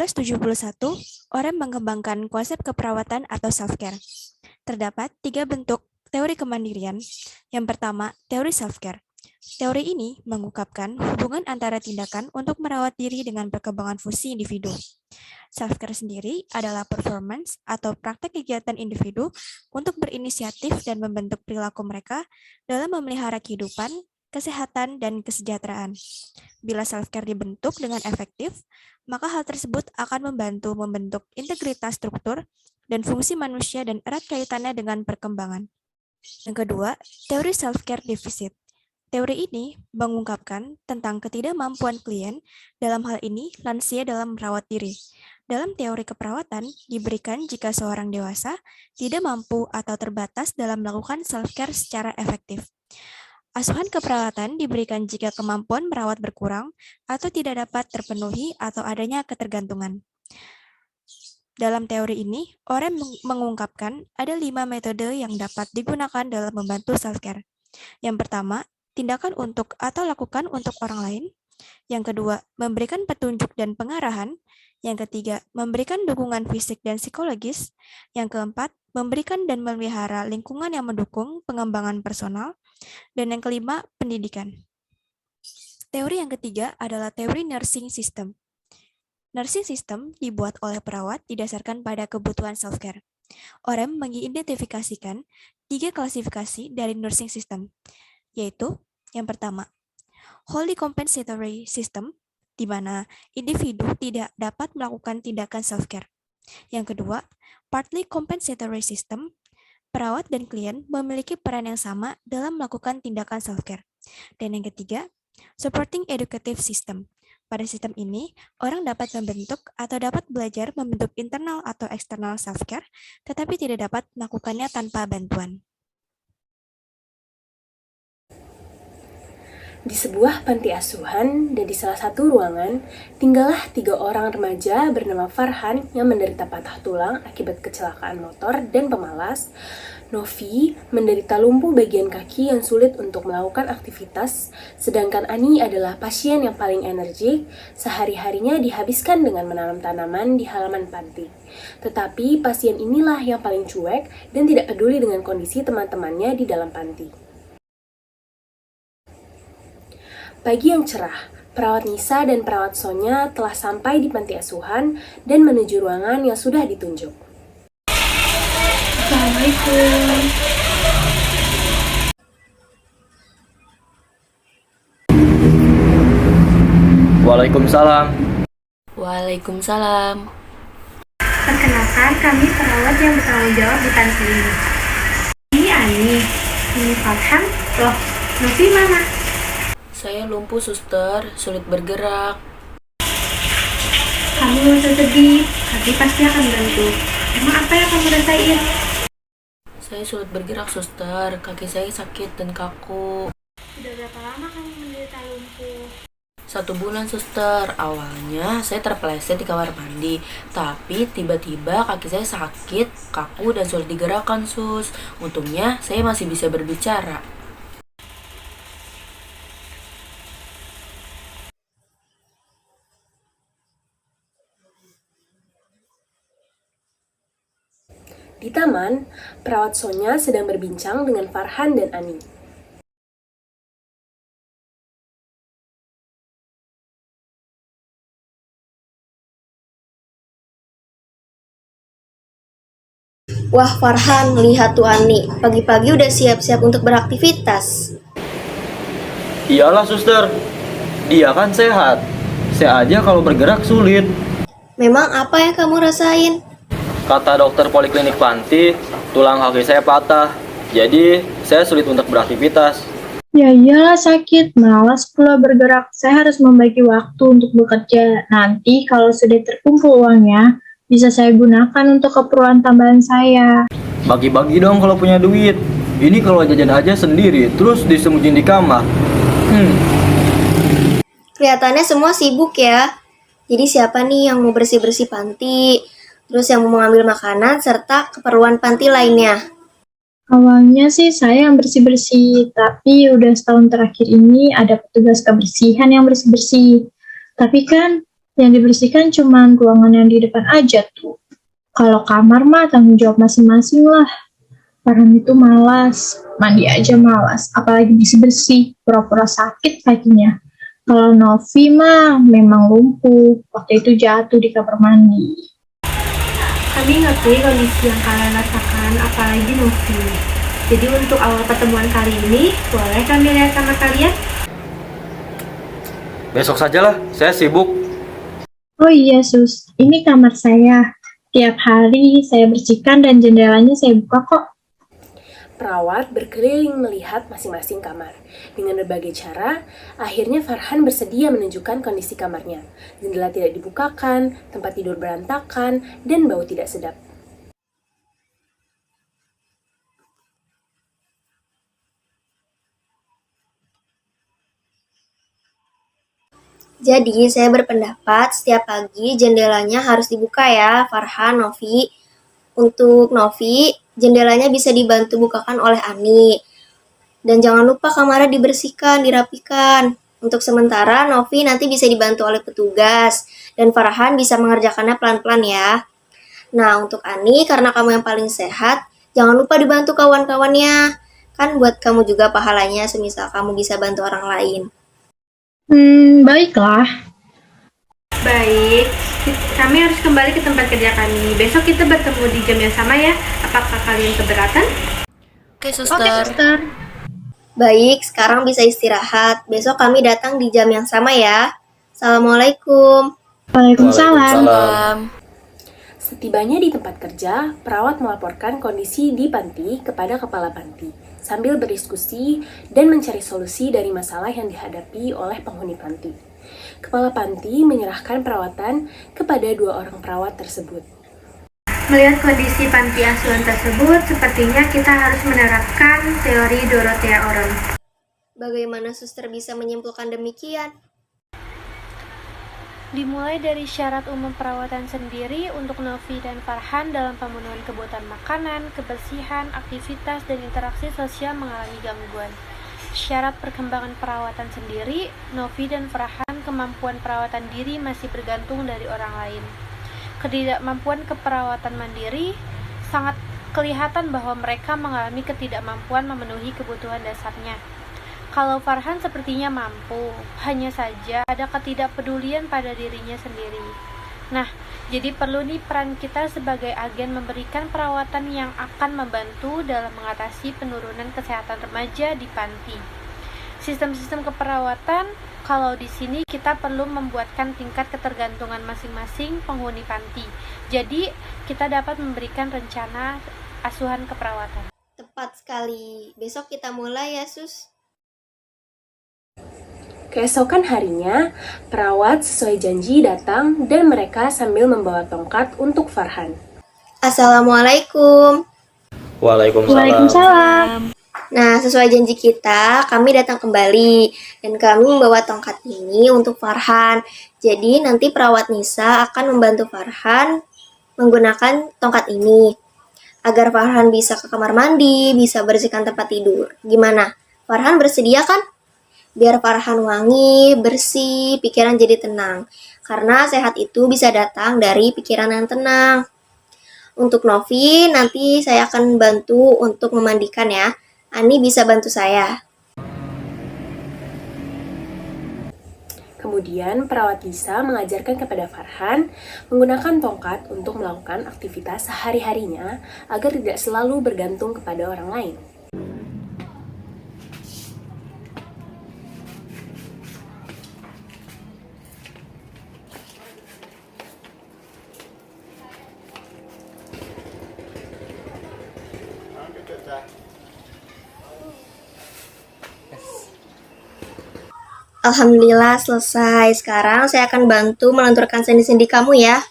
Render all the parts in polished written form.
1971, Oren mengembangkan konsep keperawatan atau self-care. Terdapat 3 bentuk teori kemandirian. Yang pertama, teori self-care. Teori ini mengungkapkan hubungan antara tindakan untuk merawat diri dengan perkembangan fungsi individu. Self-care sendiri adalah performance atau praktek kegiatan individu untuk berinisiatif dan membentuk perilaku mereka dalam memelihara kehidupan, kesehatan, dan kesejahteraan. Bila self-care dibentuk dengan efektif, maka hal tersebut akan membantu membentuk integritas struktur dan fungsi manusia dan erat kaitannya dengan perkembangan. Yang kedua, teori self-care deficit. Teori ini mengungkapkan tentang ketidakmampuan klien, dalam hal ini lansia dalam merawat diri. Dalam teori keperawatan, diberikan jika seorang dewasa tidak mampu atau terbatas dalam melakukan self-care secara efektif. Asuhan keperawatan diberikan jika kemampuan merawat berkurang atau tidak dapat terpenuhi atau adanya ketergantungan. Dalam teori ini, Oren mengungkapkan ada 5 metode yang dapat digunakan dalam membantu self-care. Yang pertama, tindakan untuk atau lakukan untuk orang lain. Yang kedua, memberikan petunjuk dan pengarahan. Yang ketiga, memberikan dukungan fisik dan psikologis. Yang keempat, memberikan dan memelihara lingkungan yang mendukung pengembangan personal. Dan yang kelima, pendidikan. Teori yang ketiga adalah teori nursing system. Nursing system dibuat oleh perawat didasarkan pada kebutuhan self-care. Oren mengidentifikasikan 3 klasifikasi dari nursing system, yaitu yang pertama, wholly compensatory system, di mana individu tidak dapat melakukan tindakan self-care. Yang kedua, partly compensatory system, perawat dan klien memiliki peran yang sama dalam melakukan tindakan self-care. Dan yang ketiga, supporting educative system. Pada sistem ini, orang dapat membentuk atau dapat belajar membentuk internal atau eksternal self-care, tetapi tidak dapat melakukannya tanpa bantuan. Di sebuah panti asuhan dan di salah satu ruangan, tinggallah 3 orang remaja bernama Farhan yang menderita patah tulang akibat kecelakaan motor dan pemalas, Novi menderita lumpuh bagian kaki yang sulit untuk melakukan aktivitas, sedangkan Ani adalah pasien yang paling energik, sehari-harinya dihabiskan dengan menanam tanaman di halaman panti. Tetapi pasien inilah yang paling cuek dan tidak peduli dengan kondisi teman-temannya di dalam panti. Pagi yang cerah, perawat Nisa dan perawat Sonya telah sampai di panti asuhan dan menuju ruangan yang sudah ditunjuk. Assalamualaikum. Waalaikumsalam. Waalaikumsalam. Perkenalkan, kami perawat yang bertanggung jawab di panti ini. Ini Ani, ini Farhan, loh, Novi mana? Saya lumpuh, suster, sulit bergerak. Kamu gak usah sedih, kami pasti akan bantu. Emang apa yang kamu rasain? Saya sulit bergerak, suster. Kaki saya sakit dan kaku. Udah berapa lama kamu menderita lumpuh? 1 bulan, suster. Awalnya saya terpeleset di kamar mandi, tapi tiba-tiba kaki saya sakit, kaku, dan sulit digerakkan, sus. Untungnya saya masih bisa berbicara. Di taman, perawat Sonya sedang berbincang dengan Farhan dan Ani. Wah Farhan, lihat tuh Ani, pagi-pagi udah siap-siap untuk beraktivitas. Iyalah suster, dia kan sehat. Saya aja kalau bergerak sulit. Memang apa yang kamu rasain? Kata dokter poliklinik panti, tulang kaki saya patah. Jadi saya sulit untuk beraktivitas. Ya iyalah sakit, malas pula bergerak. Saya harus membagi waktu untuk bekerja. Nanti kalau sudah terkumpul uangnya, bisa saya gunakan untuk keperluan tambahan saya. Bagi-bagi dong kalau punya duit. Ini kalau jajan aja sendiri, terus disembunyiin di kamar. Kelihatannya semua sibuk ya. Jadi siapa nih yang mau bersih-bersih panti? Terus yang mau mengambil makanan serta keperluan panti lainnya? Awalnya sih saya yang bersih-bersih, tapi udah setahun terakhir ini ada petugas kebersihan yang bersih-bersih. Tapi kan Yang dibersihkan cuma ruangan yang di depan aja tuh. Kalau kamar mah tanggung jawab masing-masing lah. Farhan itu malas, mandi aja malas, apalagi bersih-bersih, pura-pura sakit kakinya. Kalau Novi mah memang lumpuh, waktu itu jatuh di kamar mandi. Kami ngerti kondisi yang kalian rasakan, apalagi Novi. Jadi untuk awal pertemuan kali ini, boleh kami lihat kamar kalian? Besok sajalah, saya sibuk. Oh iya sus, ini kamar saya. Tiap hari saya bersihkan dan jendelanya saya buka kok. Perawat berkeliling melihat masing-masing kamar. Dengan berbagai cara, akhirnya Farhan bersedia menunjukkan kondisi kamarnya. Jendela tidak dibukakan, tempat tidur berantakan, dan bau tidak sedap. Jadi, saya berpendapat setiap pagi jendelanya harus dibuka ya, Farhan, Novi. Untuk Novi, jendelanya bisa dibantu bukakan oleh Ani. Dan jangan lupa kamarnya dibersihkan, dirapikan. Untuk sementara, Novi nanti bisa dibantu oleh petugas. Dan Farhan bisa mengerjakannya pelan-pelan ya. Nah, untuk Ani, karena kamu yang paling sehat, jangan lupa dibantu kawan-kawannya. Kan buat kamu juga pahalanya semisal kamu bisa bantu orang lain. Baiklah. Baik, kami harus kembali ke tempat kerja kami. Besok kita bertemu di jam yang sama ya. Apakah kalian keberatan? Oke, suster. Baik, sekarang bisa istirahat. Besok kami datang di jam yang sama ya. Assalamualaikum. Waalaikumsalam. Salam. Setibanya di tempat kerja, perawat melaporkan kondisi di panti kepada kepala panti, sambil berdiskusi dan mencari solusi dari masalah yang dihadapi oleh penghuni panti. Kepala panti menyerahkan perawatan kepada 2 orang perawat tersebut. Melihat kondisi panti asuhan tersebut, sepertinya kita harus menerapkan teori Dorothea Oron. Bagaimana suster bisa menyimpulkan demikian? Dimulai dari syarat umum perawatan sendiri untuk Novi dan Farhan dalam pemenuhan kebutuhan makanan, kebersihan, aktivitas, dan interaksi sosial mengalami gangguan. Syarat perkembangan perawatan sendiri, Novi dan Farhan kemampuan perawatan diri masih bergantung dari orang lain. Ketidakmampuan keperawatan mandiri sangat kelihatan bahwa mereka mengalami ketidakmampuan memenuhi kebutuhan dasarnya. Kalau Farhan sepertinya mampu, hanya saja ada ketidakpedulian pada dirinya sendiri. Nah, jadi perlu nih peran kita sebagai agen memberikan perawatan yang akan membantu dalam mengatasi penurunan kesehatan remaja di panti. Sistem-sistem keperawatan, kalau di sini kita perlu membuatkan tingkat ketergantungan masing-masing penghuni panti. Jadi, kita dapat memberikan rencana asuhan keperawatan. Tepat sekali. Besok kita mulai ya, Sus. Keesokan harinya, perawat sesuai janji datang dan mereka sambil membawa tongkat untuk Farhan. Assalamualaikum. Waalaikumsalam. Nah, sesuai janji kita, kami datang kembali dan kami membawa tongkat ini untuk Farhan. Jadi nanti perawat Nisa akan membantu Farhan menggunakan tongkat ini agar Farhan bisa ke kamar mandi, bisa bersihkan tempat tidur. Gimana? Farhan bersedia kan? Biar Farhan wangi, bersih, pikiran jadi tenang. Karena sehat itu bisa datang dari pikiran yang tenang. Untuk Novi, nanti saya akan bantu untuk memandikan ya. Ani bisa bantu saya. Kemudian perawat Lisa mengajarkan kepada Farhan menggunakan tongkat untuk melakukan aktivitas sehari-harinya agar tidak selalu bergantung kepada orang lain. Alhamdulillah selesai. Sekarang saya akan bantu melenturkan sendi-sendi kamu ya.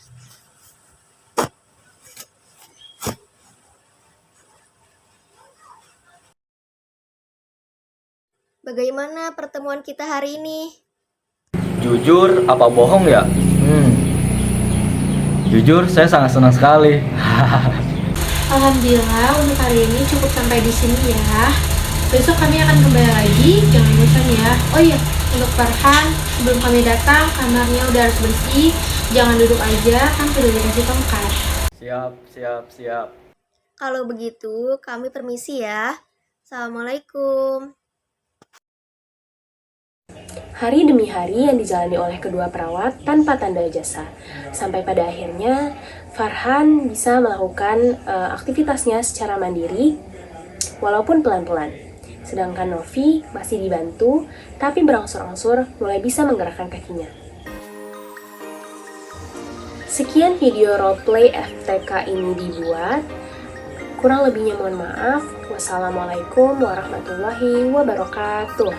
Bagaimana pertemuan kita hari ini? Jujur apa bohong ya? Jujur saya sangat senang sekali. Alhamdulillah untuk hari ini cukup sampai di sini ya. Besok kami akan kembali lagi, jangan bosan ya. Oh iya, Untuk Farhan, sebelum kami datang, kamarnya udah harus bersih. Jangan duduk aja, kan sudah dikasih tongkat. Siap. Kalau begitu, kami permisi ya. Assalamualaikum. Hari demi hari yang dijalani oleh kedua perawat tanpa tanda jasa. Sampai pada akhirnya, Farhan bisa melakukan aktivitasnya secara mandiri, walaupun pelan-pelan. Sedangkan Novi masih dibantu, tapi berangsur-angsur mulai bisa menggerakkan kakinya. Sekian video roleplay FTK ini dibuat. Kurang lebihnya mohon maaf. Wassalamualaikum warahmatullahi wabarakatuh.